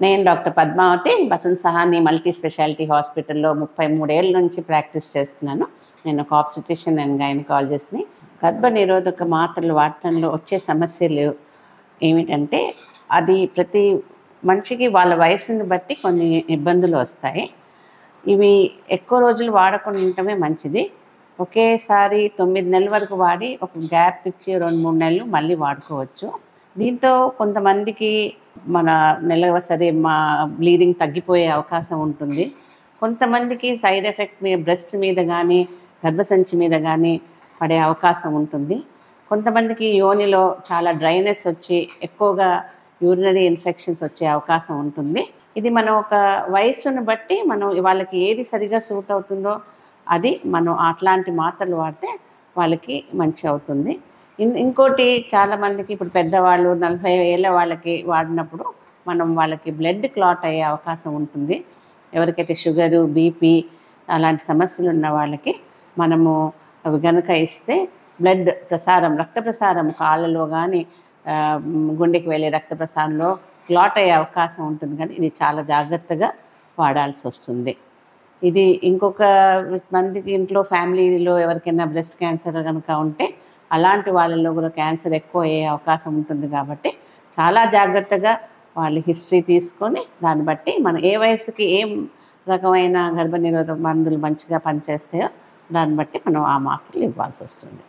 నేను doctor Padmavati Basant Sahani multi speciality హాస్పిటల్లో 33 ఏళ్ళ నుంచి ప్రాక్టీస్ చేస్తున్నాను. నేను ఒక ఆబ్స్టెట్రిషియన్ అండ్ గైనకాలజిస్ట్ని. గర్భనిరోధక మాత్రలు వాడటంలో వచ్చే సమస్యలు ఏమిటంటే, అది ప్రతి మనిషికి వాళ్ళ వయసుని బట్టి కొన్ని ఇబ్బందులు వస్తాయి. ఇవి ఎక్కువ రోజులు వాడకుండా ఉండటమే మంచిది. ఒకేసారి 9 నెలల వరకు వాడి ఒక గ్యాప్ ఇచ్చి 2-3 నెలలు మళ్ళీ వాడుకోవచ్చు. దీంతో కొంతమందికి మన నెలసరి బ్లీడింగ్ తగ్గిపోయే అవకాశం ఉంటుంది. కొంతమందికి సైడ్ ఎఫెక్ట్ బ్రెస్ట్ మీద కానీ గర్భసంచి మీద కానీ పడే అవకాశం ఉంటుంది. కొంతమందికి యోనిలో చాలా డ్రైనెస్ వచ్చి ఎక్కువగా యూరినరీ ఇన్ఫెక్షన్స్ వచ్చే అవకాశం ఉంటుంది. ఇది మనం ఒక వయస్సును బట్టి మనం వాళ్ళకి ఏది సరిగా సూట్ అవుతుందో అది మనం అట్లాంటి మాత్రలు వాడితే వాళ్ళకి మంచి అవుతుంది. ఇంకోటి చాలామందికి ఇప్పుడు పెద్దవాళ్ళు 40 ఏళ్ళ వాళ్ళకి వాడినప్పుడు మనం వాళ్ళకి బ్లడ్ క్లాట్ అయ్యే అవకాశం ఉంటుంది. ఎవరికైతే షుగరు, బీపీ అలాంటి సమస్యలు ఉన్న వాళ్ళకి మనము అవి కనుక ఇస్తే బ్లడ్ ప్రసారం, రక్త ప్రసారం కాళ్ళలో కానీ గుండెకి వెళ్ళే రక్త ప్రసారంలో క్లాట్ అయ్యే అవకాశం ఉంటుంది. కానీ ఇది చాలా జాగ్రత్తగా వాడాల్సి వస్తుంది. ఇది ఇంకొక మందికి ఇంట్లో ఫ్యామిలీలో ఎవరికైనా బ్రెస్ట్ క్యాన్సర్ కనుక ఉంటే అలాంటి వాళ్ళల్లో కూడా క్యాన్సర్ ఎక్కువ అయ్యే అవకాశం ఉంటుంది. కాబట్టి చాలా జాగ్రత్తగా వాళ్ళ హిస్టరీ తీసుకొని దాన్ని బట్టి మనం ఏ వయసుకి ఏం రకమైన గర్భనిరోధక మందులు మంచిగా పనిచేస్తాయో దాన్ని బట్టి మనం ఆ మాత్రలు ఇవ్వాల్సి వస్తుంది.